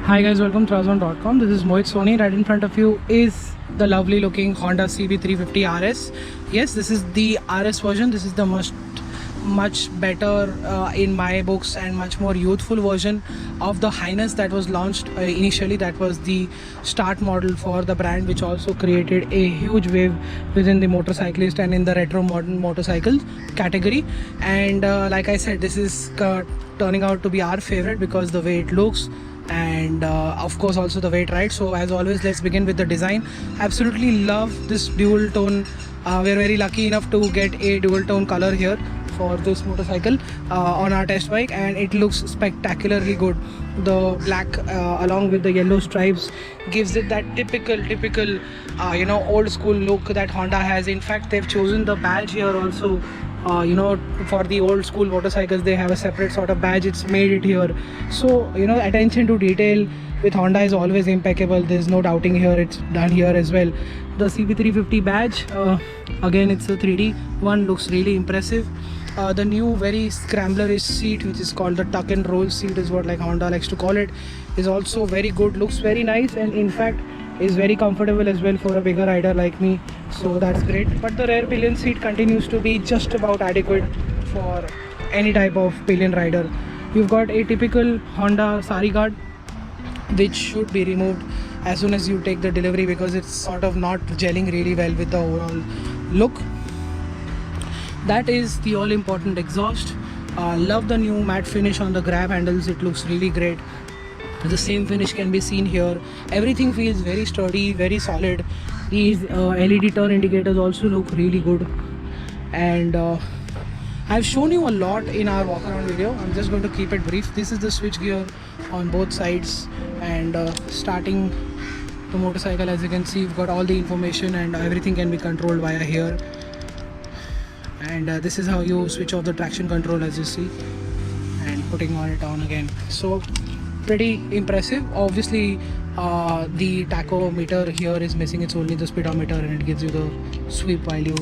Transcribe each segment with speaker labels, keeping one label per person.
Speaker 1: Hi guys, welcome to Razon.com. This is Mohit Soni. Right in front of you is the lovely looking Honda CB350 RS. Yes, this is the RS version. This is the much better in my books and much more youthful version of the Highness that was launched initially. That was the start model for the brand, which also created a huge wave within the motorcyclist and in the retro modern motorcycle category. And like I said, this is turning out to be our favorite because the way it looks, and of course also the way it rides. So as always, let's begin with the design. Absolutely love this dual tone. We're very lucky enough to get a dual tone color here for this motorcycle on our test bike, and it looks spectacularly good. The black along with the yellow stripes gives it that typical old school look that Honda has. In fact, they've chosen the badge here also. For the old school motorcycles, they have a separate sort of badge. It's made it here. So attention to detail with Honda is always impeccable. There's no doubting here. It's done here as well. The CB350 badge, again, it's a 3D one, looks really impressive. The new very scramblerish seat, which is called the tuck and roll seat, is what like Honda likes to call it, is also very good. Looks very nice, and in fact is very comfortable as well for a bigger rider like me. So that's great. But the rear pillion seat continues to be just about adequate for any type of pillion rider. You've got a typical Honda sari guard, which should be removed as soon as you take the delivery because it's sort of not gelling really well with the overall look. That is the all important exhaust. Love the new matte finish on the grab handles. It looks really great. The same finish can be seen here. Everything feels very sturdy, very solid. These LED turn indicators also look really good. And I've shown you a lot in our walk around video. I'm just going to keep it brief. This is the switch gear on both sides, and starting the motorcycle, as you can see, you've got all the information and everything can be controlled via here. And this is how you switch off the traction control, as you see, and putting it on again. So pretty impressive. Obviously the tachometer here is missing. It's only the speedometer, and it gives you the sweep while you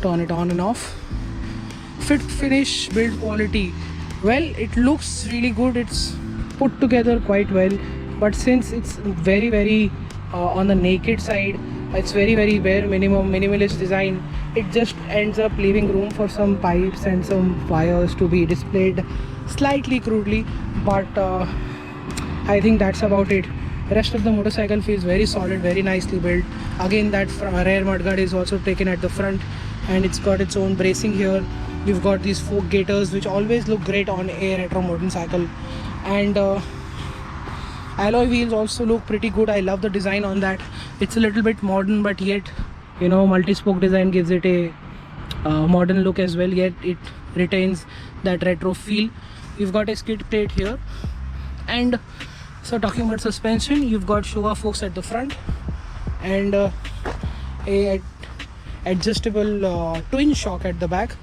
Speaker 1: turn it on and off. Fit, finish, build quality, well, it looks really good. It's put together quite well, but since it's very on the naked side, it's very bare minimum, minimalist design, it just ends up leaving room for some pipes and some wires to be displayed slightly crudely. But I think that's about it. The rest of the motorcycle feels very solid, very nicely built. Again, that rear mudguard is also taken at the front, and it's got its own bracing here. You've got these fork gaiters, which always look great on a retro motorcycle, and alloy wheels also look pretty good. I love the design on that. It's a little bit modern, but yet multi-spoke design gives it a modern look as well, yet it retains that retro feel. You've got a skid plate here. And so talking about suspension, you've got Showa forks at the front, and a adjustable twin shock at the back.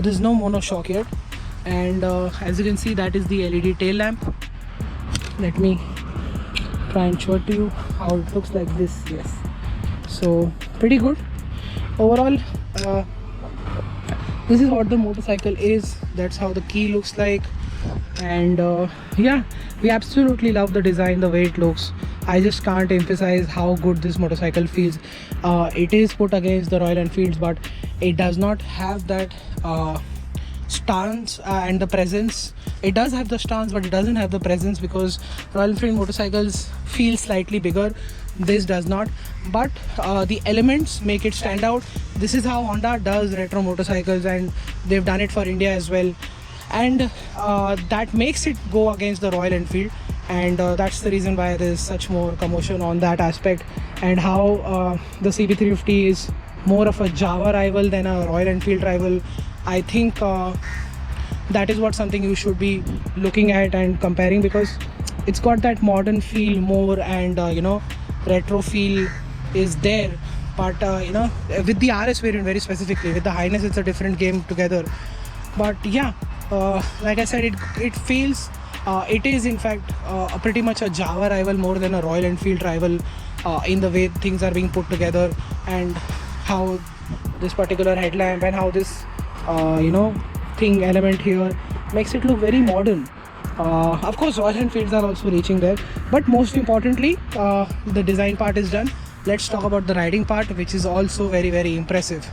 Speaker 1: There's no mono shock yet. And as you can see, that is the LED tail lamp. Let me try and show it to you how it looks like this. Yes, so pretty good overall. This is what the motorcycle is. That's how the key looks like. And yeah, we absolutely love the design, the way it looks. I just can't emphasize how good this motorcycle feels. It is put against the Royal Enfields, but it does not have that stance and the presence. It does have the stance, but it doesn't have the presence because Royal Enfield motorcycles feel slightly bigger. This does not, but the elements make it stand out. This is how Honda does retro motorcycles, and they've done it for India as well. And that makes it go against the Royal Enfield, and that's the reason why there's such more commotion on that aspect, and how the CB350 is more of a Java rival than a Royal Enfield rival. I think that is what something you should be looking at and comparing, because it's got that modern feel more, and retro feel is there. But with the RS variant very specifically, with the Highness, it's a different game together. But yeah, like I said, it feels it is in fact pretty much a Java rival more than a Royal Enfield rival in the way things are being put together, and how this particular headlamp and how this thing element here makes it look very modern. Of course, Royal Enfields are also reaching there, but most importantly, the design part is done. Let's talk about the riding part, which is also very impressive.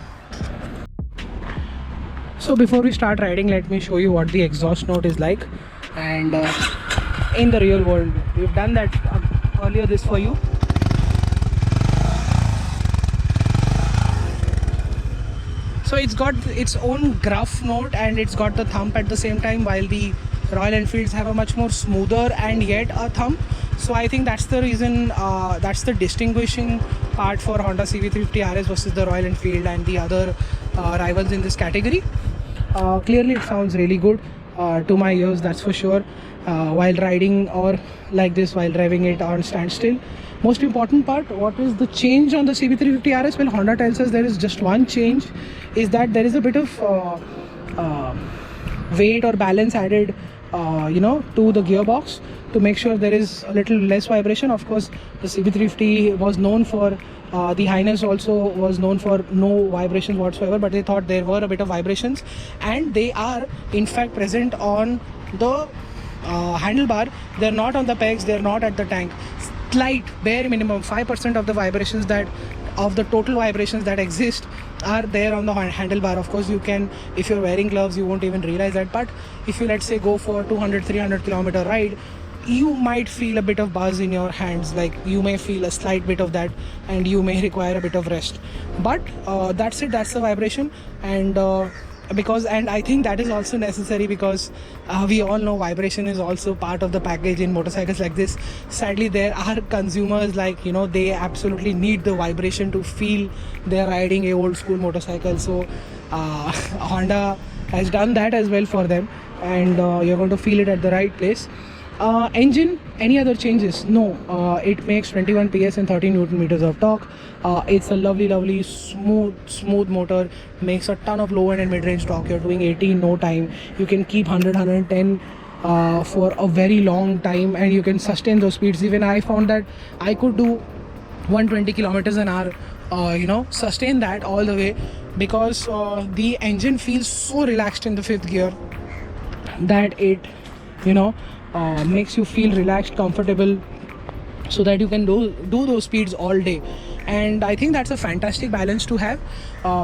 Speaker 1: So before we start riding, let me show you what the exhaust note is like. And in the real world, we've done that earlier this for you. So it's got its own gruff note and it's got the thump at the same time, while the Royal Enfields have a much more smoother and yet a thump. So I think that's the reason, that's the distinguishing part for Honda CB350 RS versus the Royal Enfield and the other rivals in this category. Clearly it sounds really good to my ears, that's for sure, while riding or like this while driving it on standstill. Most important part, what is the change on the CB350 RS? Well, Honda tells us there is just one change, is that there is a bit of weight or balance added to the gearbox to make sure there is a little less vibration. Of course, the CB350 was known for the Highness also was known for no vibrations whatsoever, but they thought there were a bit of vibrations, and they are in fact present on the handlebar. They're not on the pegs, they're not at the tank. Slight, bare minimum 5% of the vibrations of the total vibrations that exist are there on the handlebar. Of course, you can, if you're wearing gloves, you won't even realize that, but if you, let's say, go for 200-300 kilometer ride, you might feel a bit of buzz in your hands, like you may feel a slight bit of that and you may require a bit of rest, but that's it, that's the vibration. And I think that is also necessary, because we all know vibration is also part of the package in motorcycles like this. Sadly, there are consumers, like, they absolutely need the vibration to feel they're riding a old school motorcycle. So Honda has done that as well for them, and you're going to feel it at the right place. Engine, any other changes? No. It makes 21 PS and 30 Newton meters of torque. It's a lovely smooth motor, makes a ton of low end and mid-range torque. You're doing 80 in no time. You can keep 110 for a very long time, and you can sustain those speeds. Even I found that I could do 120 kilometers an hour, sustain that all the way, because the engine feels so relaxed in the fifth gear that it makes you feel relaxed, comfortable, so that you can do those speeds all day. And I think that's a fantastic balance to have,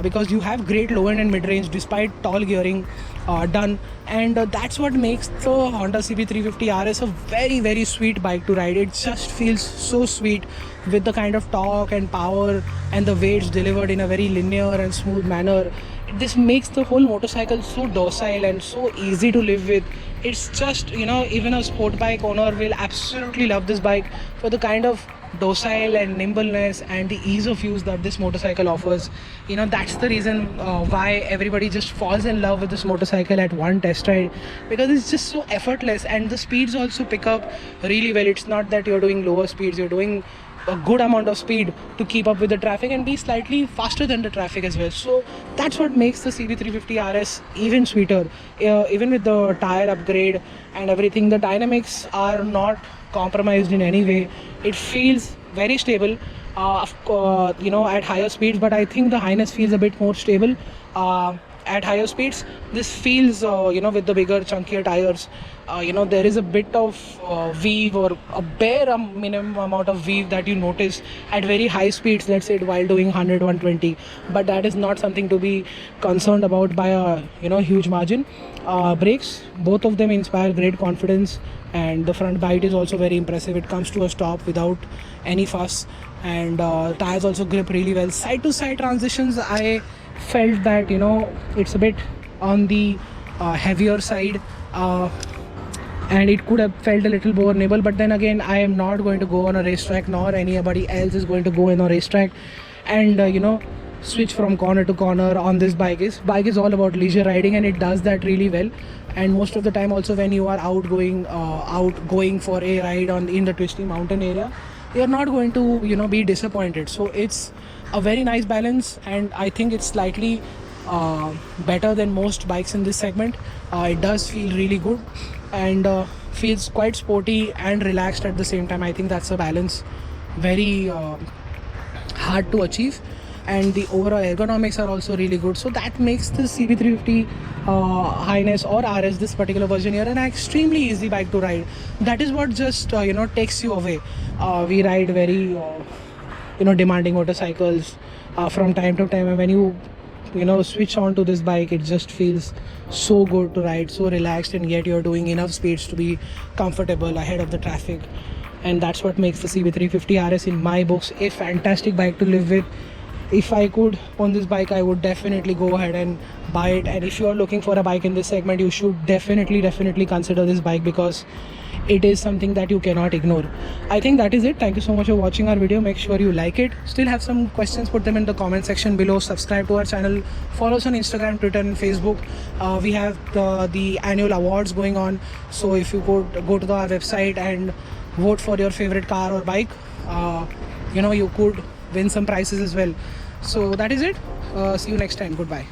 Speaker 1: because you have great low end and mid range despite tall gearing done, and that's what makes the Honda CB350 RS a very sweet bike to ride. It just feels so sweet with the kind of torque and power and the weights delivered in a very linear and smooth manner. This makes the whole motorcycle so docile and so easy to live with. It's just, even a sport bike owner will absolutely love this bike for the kind of docile and nimbleness and the ease of use that this motorcycle offers. That's the reason why everybody just falls in love with this motorcycle at one test ride, because it's just so effortless, and the speeds also pick up really well. It's not that you're doing lower speeds, you're doing a good amount of speed to keep up with the traffic and be slightly faster than the traffic as well. So that's what makes the CB350 RS even sweeter. Even with the tire upgrade and everything, the dynamics are not compromised in any way. It feels very stable, at higher speeds, but I think the Highness feels a bit more stable at higher speeds. This feels, with the bigger, chunkier tires, there is a bit of weave, or a bare minimum amount of weave that you notice at very high speeds, let's say while doing 100-120, but that is not something to be concerned about by a huge margin. Brakes, both of them inspire great confidence, and the front bite is also very impressive. It comes to a stop without any fuss, and tires also grip really well. Side to side transitions, I felt that it's a bit on the heavier side, and it could have felt a little more nimble, but then again, I am not going to go on a racetrack, nor anybody else is going to go in a racetrack and switch from corner to corner on this bike. Is all about leisure riding, and it does that really well. And most of the time also, when you are outgoing for a ride in the twisty mountain area, you're not going to be disappointed. So it's a very nice balance, and I think it's slightly better than most bikes in this segment. It does feel really good, and feels quite sporty and relaxed at the same time. I think that's a balance very hard to achieve. and the overall ergonomics are also really good. So that makes the CB350 Highness or RS, this particular version here, an extremely easy bike to ride. That is what just takes you away. We ride very demanding motorcycles from time to time, and when you switch on to this bike, it just feels so good to ride, so relaxed, and yet you're doing enough speeds to be comfortable ahead of the traffic. And that's what makes the CB350 RS in my books a fantastic bike to live with. If I could own this bike, I would definitely go ahead and buy it. And if you are looking for a bike in this segment, you should definitely consider this bike, because it is something that you cannot ignore. I think that is it. Thank you so much for watching our video. Make sure you like it. Still have some questions, put them in the comment section below. Subscribe to our channel, follow us on Instagram, Twitter and Facebook. We have the annual awards going on, so if you could go to our website and vote for your favorite car or bike, you could win some prizes as well. So that is it. See you next time. Goodbye.